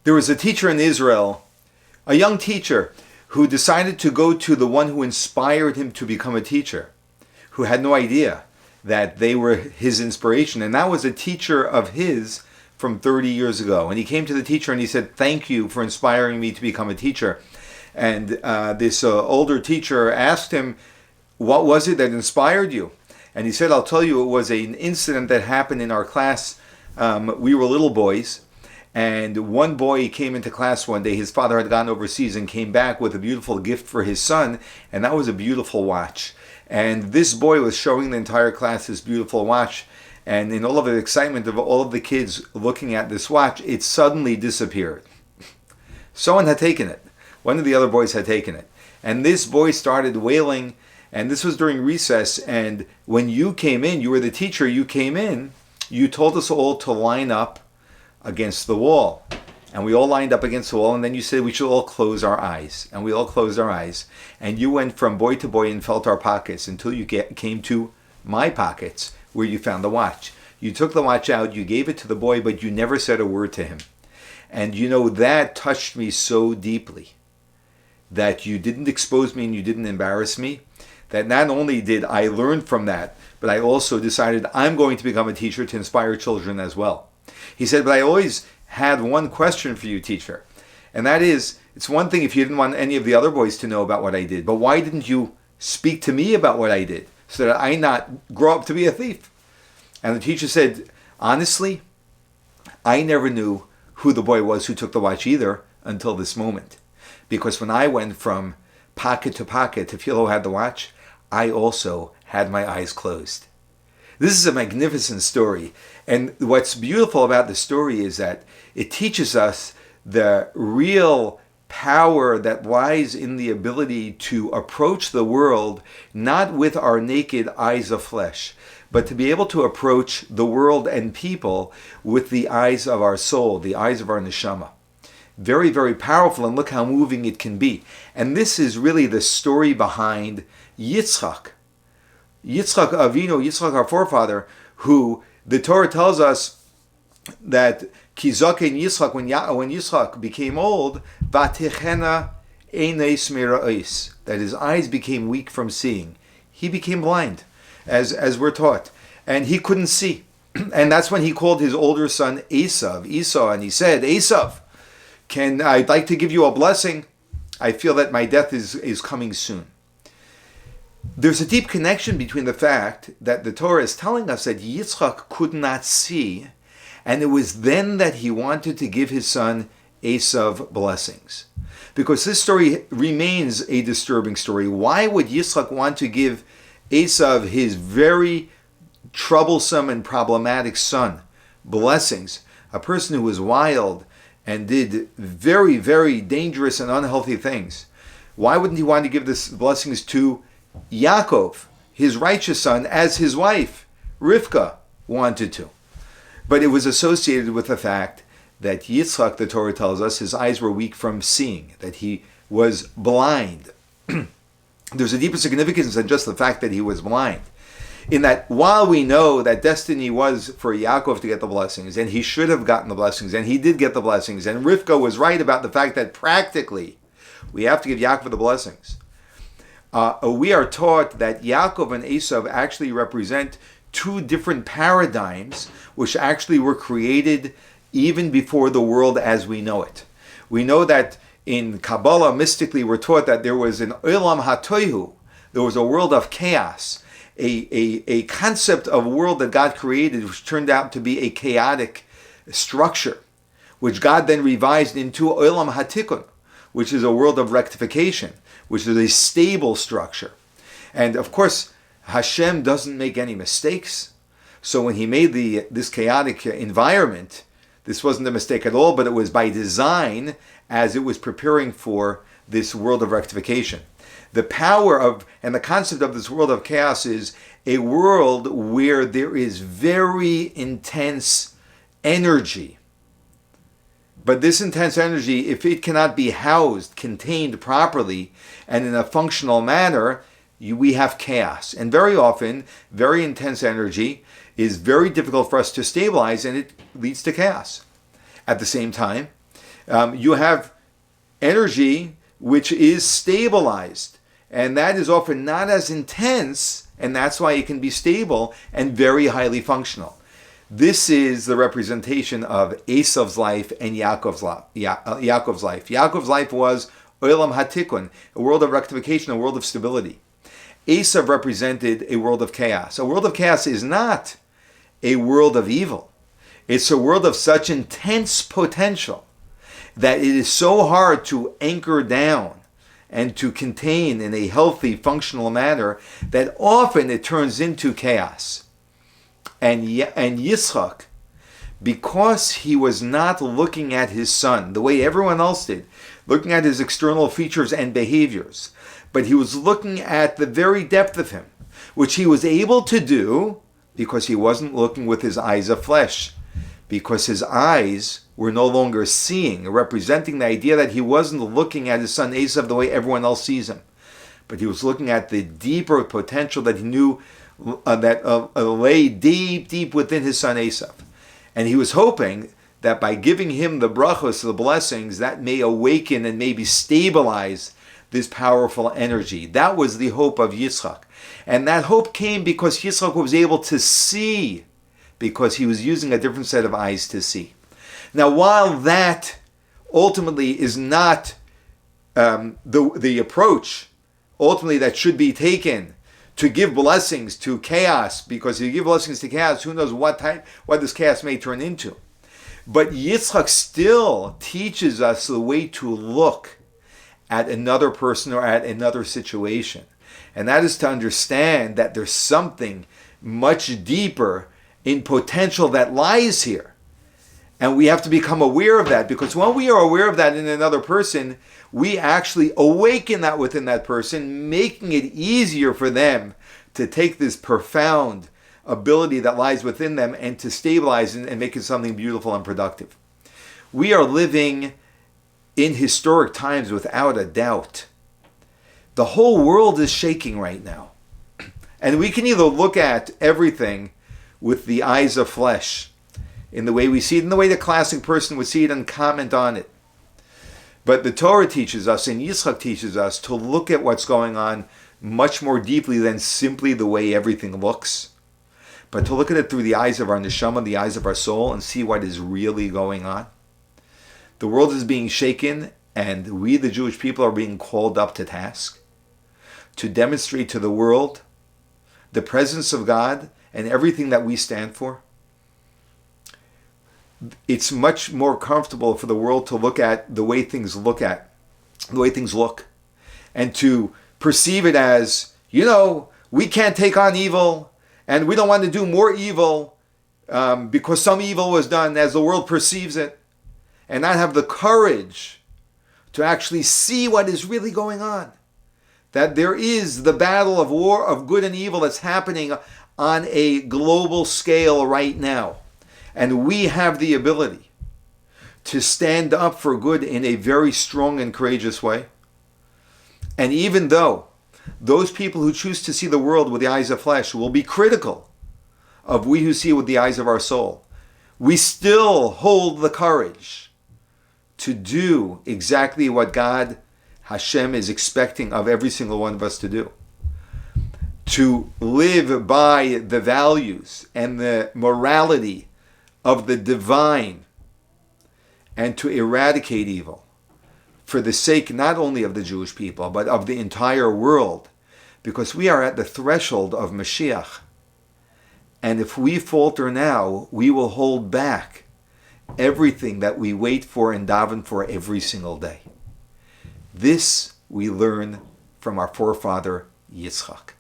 There was a teacher in Israel, a young teacher, who decided to go to the one who inspired him to become a teacher, who had no idea that they were his inspiration. And that was a teacher of his from 30 years ago. And he came to the teacher and he said, "Thank you for inspiring me to become a teacher." And this older teacher asked him, "What was it that inspired you?" And he said, "I'll tell you, it was an incident that happened in our class. We were little boys. And one boy came into class one day. His father had gone overseas and came back with a beautiful gift for his son. And that was a beautiful watch. And this boy was showing the entire class this beautiful watch. And in all of the excitement of all of the kids looking at this watch, it suddenly disappeared. Someone had taken it. One of the other boys had taken it. And this boy started wailing. And this was during recess. And when you came in, you were the teacher, you came in, you told us all to line up against the wall. And we all lined up against the wall, and then you said we should all close our eyes. And we all closed our eyes. And you went from boy to boy and felt our pockets until you came to my pockets, where you found the watch. You took the watch out, you gave it to the boy, but you never said a word to him. And you know, that touched me so deeply, that you didn't expose me and you didn't embarrass me, that not only did I learn from that, but I also decided I'm going to become a teacher to inspire children as well. He said, "But I always had one question for you, teacher. And that is, it's one thing if you didn't want any of the other boys to know about what I did, but why didn't you speak to me about what I did so that I not grow up to be a thief?" And the teacher said, "Honestly, I never knew who the boy was who took the watch either until this moment. Because when I went from pocket to feel who had the watch, I also had my eyes closed." This is a magnificent story. And what's beautiful about the story is that it teaches us the real power that lies in the ability to approach the world not with our naked eyes of flesh, but to be able to approach the world and people with the eyes of our soul, the eyes of our neshama. Very, very powerful, and look how moving it can be. And this is really the story behind Yitzchak. Yitzchak Avinu, Yitzchak our forefather, who the Torah tells us that Kizaken Yitzchak, when Yitzchak became old, Vatichena Eines Mira'is, that his eyes became weak from seeing. He became blind, as we're taught, and he couldn't see. And that's when he called his older son Esau, and he said, "Esau, I'd like to give you a blessing. I feel that my death is coming soon." There's a deep connection between the fact that the Torah is telling us that Yitzchak could not see, and it was then that he wanted to give his son Esau blessings. Because this story remains a disturbing story. Why would Yitzchak want to give Esau, his very troublesome and problematic son, blessings? A person who was wild and did very, very dangerous and unhealthy things. Why wouldn't he want to give this blessings to Yaakov, his righteous son, as his wife, Rivka, wanted to? But it was associated with the fact that Yitzchak, the Torah tells us, his eyes were weak from seeing, that he was blind. There's a deeper significance than just the fact that he was blind. In that, while we know that destiny was for Yaakov to get the blessings, and he should have gotten the blessings, and he did get the blessings, and Rivka was right about the fact that practically we have to give Yaakov the blessings. We are taught that Yaakov and Esau actually represent two different paradigms which actually were created even before the world as we know it. We know that in Kabbalah, mystically, we're taught that there was an Olam HaTohu, there was a world of chaos, a concept of a world that God created which turned out to be a chaotic structure, which God then revised into Olam HaTikun, which is a world of rectification, which is a stable structure. And of course, Hashem doesn't make any mistakes. So when he made this chaotic environment, this wasn't a mistake at all, but it was by design as it was preparing for this world of rectification. The power of, and the concept of this world of chaos is a world where there is very intense energy. But this intense energy, if it cannot be housed, contained properly, and in a functional manner, we have chaos. And very often, very intense energy is very difficult for us to stabilize, and it leads to chaos. At the same time, You have energy which is stabilized, and that is often not as intense, and that's why it can be stable and very highly functional. This is the representation of Esav's life and Yaakov's life. Yaakov's life was Olam HaTikun, a world of rectification, a world of stability. Esav represented a world of chaos. A world of chaos is not a world of evil. It's a world of such intense potential that it is so hard to anchor down and to contain in a healthy, functional manner that often it turns into chaos. And Yitzchak, because he was not looking at his son the way everyone else did, looking at his external features and behaviors, but he was looking at the very depth of him, which he was able to do because he wasn't looking with his eyes of flesh, because his eyes were no longer seeing, representing the idea that he wasn't looking at his son Esav the way everyone else sees him, but he was looking at the deeper potential that he knew that lay deep within his son Esav. And he was hoping that by giving him the brachos, the blessings, that may awaken and maybe stabilize this powerful energy. That was the hope of Yitzchak. And that hope came because Yitzchak was able to see, because he was using a different set of eyes to see. Now, while that ultimately is not the approach ultimately that should be taken to give blessings to chaos, because if you give blessings to chaos, who knows what this chaos may turn into. But Yitzchak still teaches us the way to look at another person or at another situation. And that is to understand that there's something much deeper in potential that lies here. And we have to become aware of that, because when we are aware of that in another person, we actually awaken that within that person, making it easier for them to take this profound ability that lies within them and to stabilize and make it something beautiful and productive. We are living in historic times without a doubt. The whole world is shaking right now. And we can either look at everything with the eyes of flesh, in the way we see it, in the way the classic person would see it and comment on it. But the Torah teaches us, and Yitzchak teaches us, to look at what's going on much more deeply than simply the way everything looks, but to look at it through the eyes of our neshama, the eyes of our soul, and see what is really going on. The world is being shaken, and we, the Jewish people, are being called up to task to demonstrate to the world the presence of God and everything that we stand for. It's much more comfortable for the world to look at the way things look, and to perceive it as, we can't take on evil, and we don't want to do more evil because some evil was done as the world perceives it, and not have the courage to actually see what is really going on. That there is the battle of war of good and evil that's happening on a global scale right now. And we have the ability to stand up for good in a very strong and courageous way. And even though those people who choose to see the world with the eyes of flesh will be critical of we who see with the eyes of our soul, we still hold the courage to do exactly what God, Hashem, is expecting of every single one of us to do. To live by the values and the morality of the divine, and to eradicate evil for the sake not only of the Jewish people, but of the entire world, because we are at the threshold of Mashiach. And if we falter now, we will hold back everything that we wait for and daven for every single day. This we learn from our forefather Yitzchak.